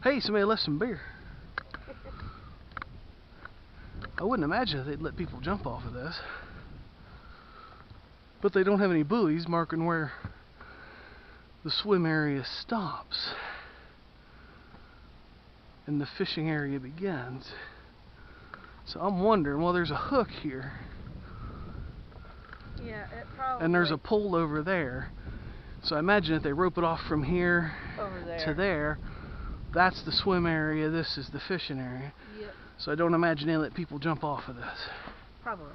Hey, somebody left some beer. I wouldn't imagine that they'd let people jump off of this. But they don't have any buoys marking where the swim area stops and the fishing area begins. So I'm wondering, well, there's a hook here. Yeah, it probably. And there's a pole over there. So I imagine if they rope it off from here over there to there, that's the swim area, this is the fishing area. Yep. So I don't imagine they let people jump off of this. Probably.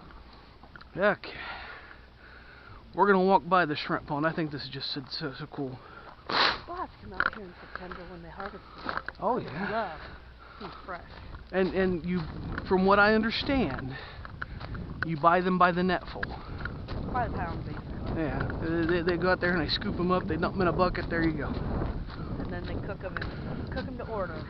Okay. We're going to walk by the shrimp pond. I think this is just so cool. We'll have to come out here in September when they harvest it. Oh, yeah. Love. It's fresh. And you, from what I understand, you buy them by the netful. By the pound, basically. Yeah. They go out there and they scoop them up, they dump them in a bucket, there you go. And then they cook them to order.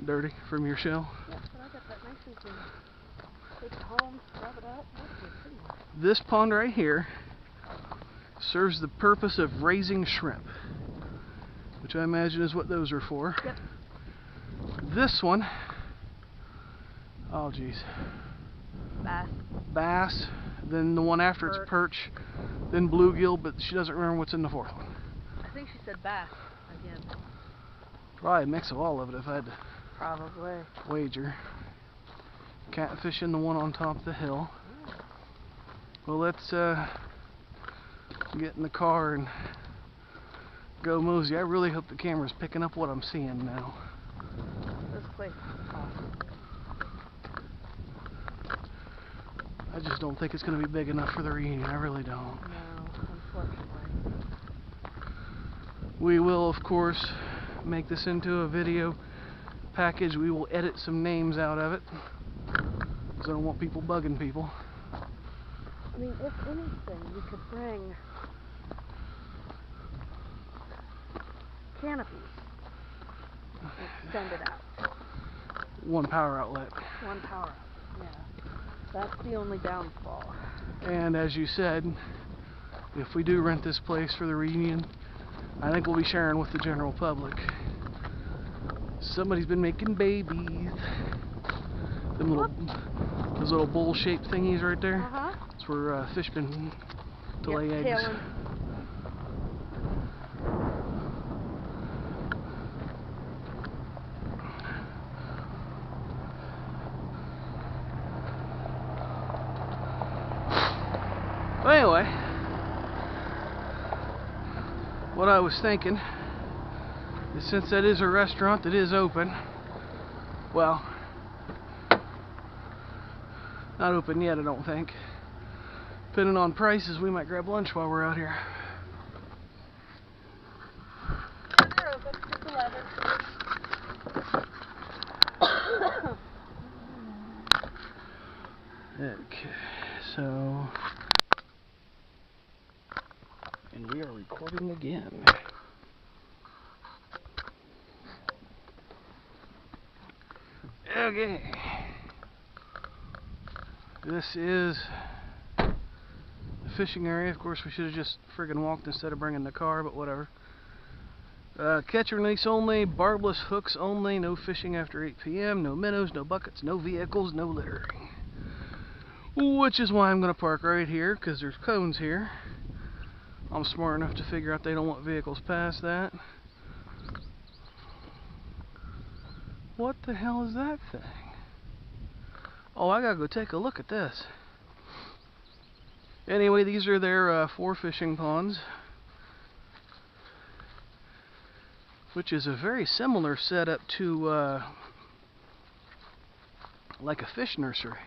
Dirty from your shell. Yes, but I got that nice and clean. Take it home, rub it up. This pond right here serves the purpose of raising shrimp, which I imagine is what those are for. Yep. This one, oh geez. Bass. Bass. Then the one after it's perch. Then bluegill, but she doesn't remember what's in the fourth one. I think she said bass again. Probably a mix of all of it if I had to Probably. wager. Catfish in the one on top of the hill. Well, let's get in the car and go mosey. I really hope the camera's picking up what I'm seeing now. This place is awesome. I just don't think it's going to be big enough for the reunion. I really don't. No, unfortunately. We will, of course, make this into a video package. We will edit some names out of it, because I don't want people bugging people. I mean, if anything, we could bring canopies and extend it out. One power outlet. One power outlet, yeah. That's the only downfall. And as you said, if we do rent this place for the reunion, I think we'll be sharing with the general public. Somebody's been making babies. Those little bowl-shaped thingies right there. That's where fish been to lay eggs. Tailing. Well, anyway, what I was thinking is, since that is a restaurant that is open, well, not open yet, I don't think. Depending on prices, we might grab lunch while we're out here. They're open. It's 11. Okay, so, and we are recording again. Okay. This is the fishing area. Of course, we should have just friggin' walked instead of bringing the car, but whatever. Catch and release only, barbless hooks only, no fishing after 8 p.m., no minnows, no buckets, no vehicles, no littering. Which is why I'm going to park right here, because there's cones here. I'm smart enough to figure out they don't want vehicles past that. What the hell is that thing? Oh, I gotta go take a look at this. Anyway, these are their 4 fishing ponds, which is a very similar setup to like a fish nursery.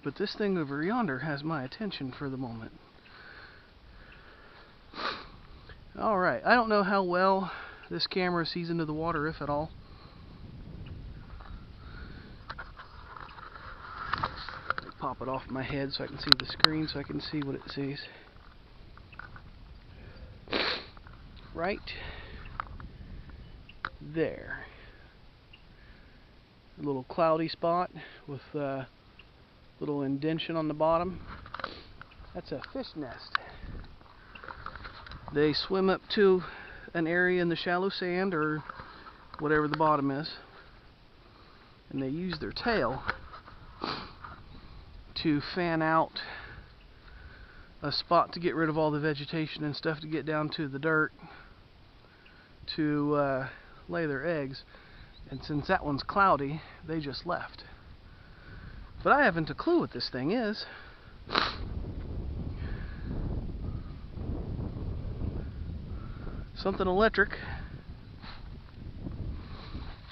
But this thing over yonder has my attention for the moment. Alright, I don't know how well this camera sees into the water, if at all. Pop it off my head so I can see the screen, so I can see what it sees. Right there. A little cloudy spot with Little indention on the bottom. That's a fish nest. They swim up to an area in the shallow sand or whatever the bottom is, and they use their tail to fan out a spot to get rid of all the vegetation and stuff, to get down to the dirt to lay their eggs. And since that one's cloudy, they just left. But I haven't a clue what this thing is. Something electric,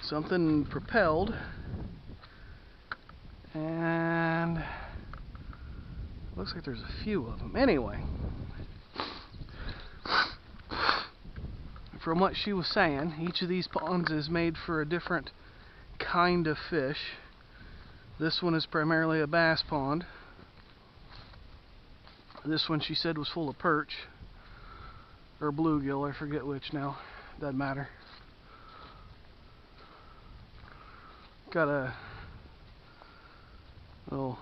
something propelled, and looks like there's a few of them. Anyway, from what she was saying, each of these ponds is made for a different kind of fish. This one is primarily a bass pond. This one, she said, was full of perch or bluegill, I forget which now, doesn't matter. Got a little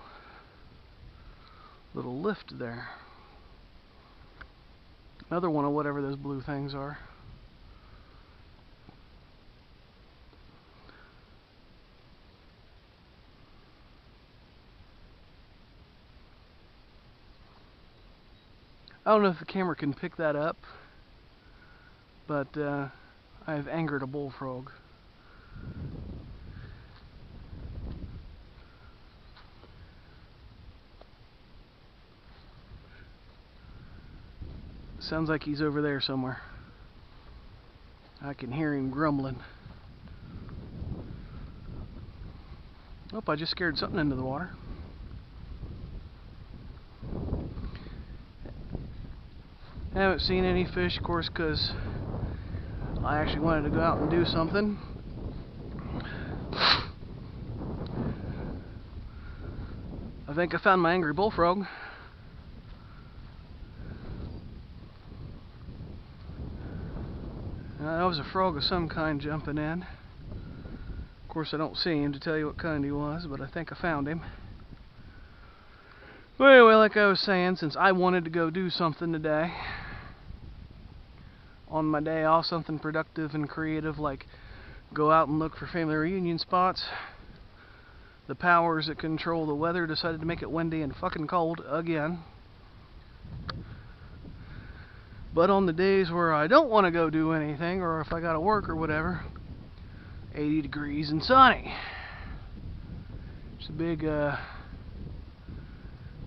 lift there. Another one of whatever those blue things are. I don't know if the camera can pick that up, but I've angered a bullfrog. Sounds like he's over there somewhere. I can hear him grumbling. Oh, I just scared something into the water. I haven't seen any fish, of course, because I actually wanted to go out and do something. I think I found my angry bullfrog. That was a frog of some kind jumping in. Of course, I don't see him to tell you what kind he was, but I think I found him. Well, anyway, like I was saying, since I wanted to go do something today, on my day off, something productive and creative, like go out and look for family reunion spots, the powers that control the weather decided to make it windy and fucking cold again. But on the days where I don't want to go do anything, or if I gotta work or whatever, 80 degrees and sunny. It's a big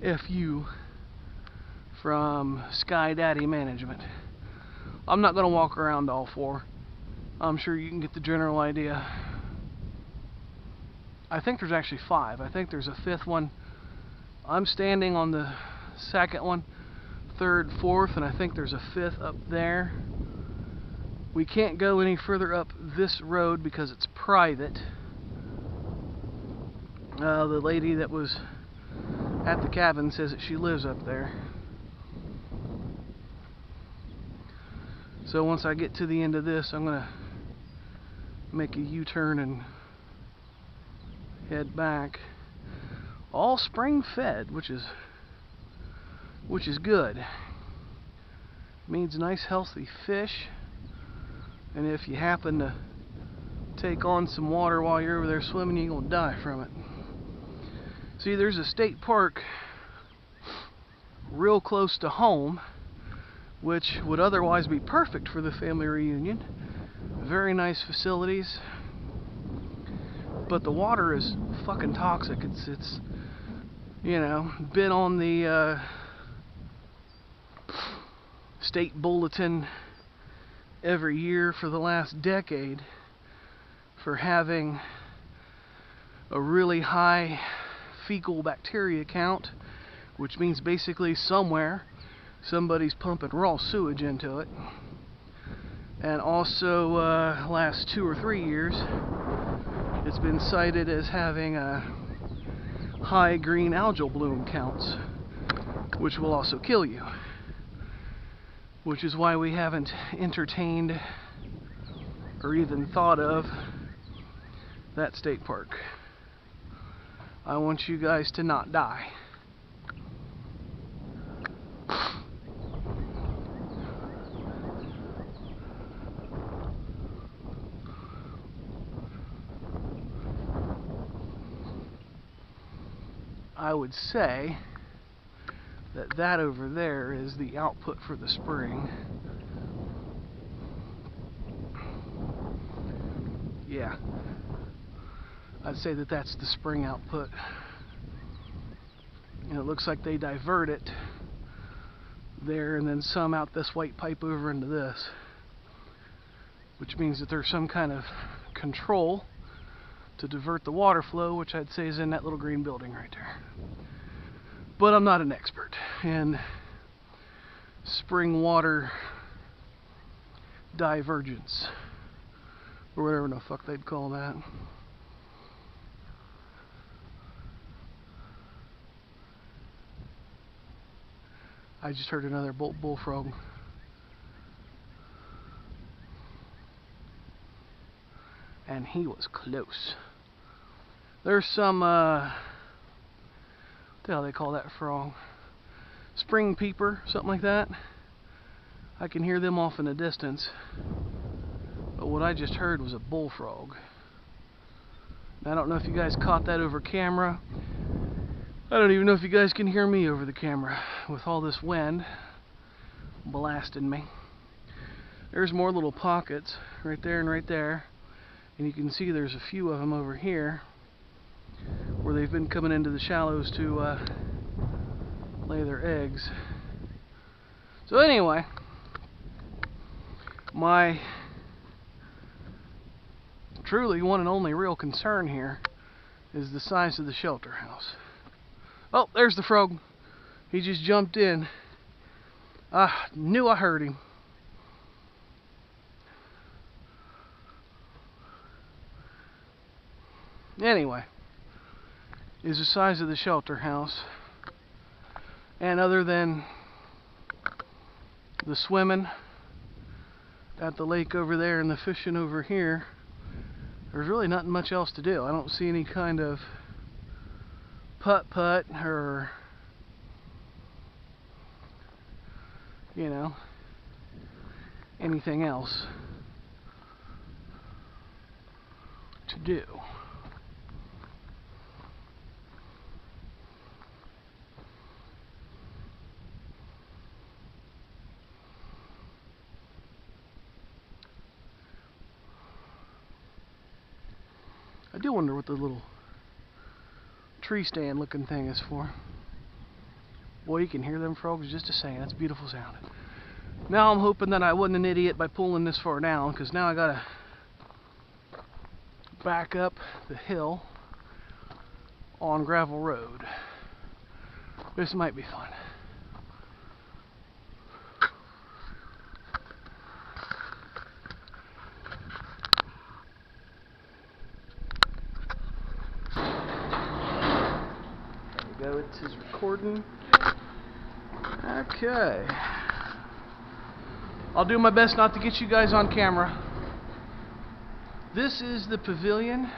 FU from Sky Daddy Management. I'm not going to walk around all four. I'm sure you can get the general idea. I think there's actually 5. I think there's a 5th one. I'm standing on the 2nd one, 3rd, 4th, and I think there's a 5th up there. We can't go any further up this road because it's private. The lady that was at the cabin says that she lives up there. So once I get to the end of this, I'm gonna make a U-turn and head back. All spring fed, which is good. Means nice healthy fish. And if you happen to take on some water while you're over there swimming, you're gonna die from it. See, there's a state park real close to home, which would otherwise be perfect for the family reunion. Very nice facilities, but the water is fucking toxic. It's you know, been on the state bulletin every year for the last decade for having a really high fecal bacteria count, which means basically somewhere somebody's pumping raw sewage into it. And also last 2 or 3 years it's been cited as having high green algal bloom counts, which will also kill you, which is why we haven't entertained or even thought of that state park. I want you guys to not die. I would say that that over there is the output for the spring. Yeah, I'd say that that's the spring output. And it looks like they divert it there and then some out this white pipe over into this, which means that there's some kind of control to divert the water flow, which I'd say is in that little green building right there. But I'm not an expert in spring water divergence, or whatever the fuck they'd call that. I just heard another bullfrog. And he was close. There's some, what the hell they call that frog? Spring peeper, something like that. I can hear them off in the distance. But what I just heard was a bullfrog. And I don't know if you guys caught that over camera. I don't even know if you guys can hear me over the camera with all this wind blasting me. There's more little pockets right there and right there. And you can see there's a few of them over here where they've been coming into the shallows to lay their eggs. So anyway, my truly one and only real concern here is the size of the shelter house. Oh, there's the frog. He just jumped in. I knew I heard him. Anyway, is the size of the shelter house. And other than the swimming at the lake over there and the fishing over here, there's really nothing much else to do. I don't see any kind of putt-putt or, you know, anything else to do. I do wonder what the little tree stand looking thing is for. Boy, you can hear them frogs just a saying. That's a beautiful sound. Now I'm hoping that I wasn't an idiot by pulling this far down, because now I gotta back up the hill on gravel road. This might be fun. Go, it is recording. Okay. I'll do my best not to get you guys on camera. This is the pavilion.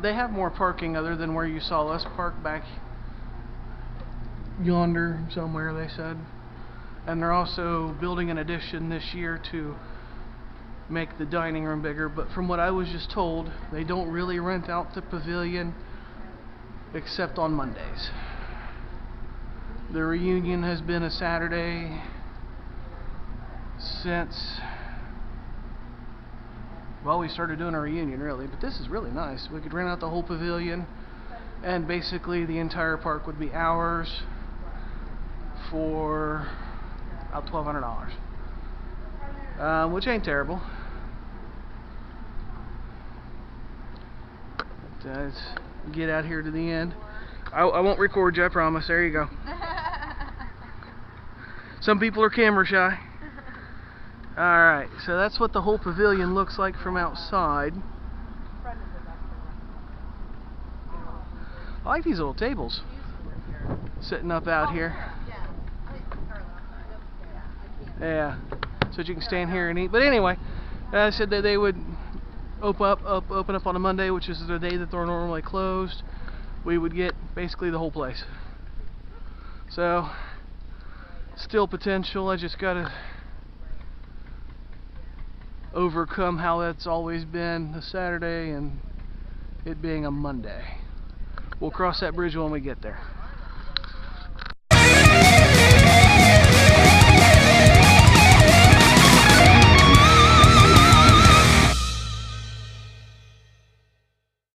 They have more parking other than where you saw us park back yonder somewhere, they said. And they're also building an addition this year to make the dining room bigger, but from what I was just told, they don't really rent out the pavilion except on Mondays. The reunion has been a Saturday since, well, we started doing a reunion really, but this is really nice. We could rent out the whole pavilion and basically the entire park would be ours for about $1,200, which ain't terrible. Let's get out here to the end. I won't record you, I promise. There you go. Some people are camera shy. Alright, so that's what the whole pavilion looks like from outside. I like these little tables sitting up out here. Yeah, so you can stand here and eat. But anyway, I said that they would open up on a Monday, which is the day that they're normally closed, we would get basically the whole place. So, still potential. I just gotta overcome how that's always been a Saturday and it being a Monday. We'll cross that bridge when we get there.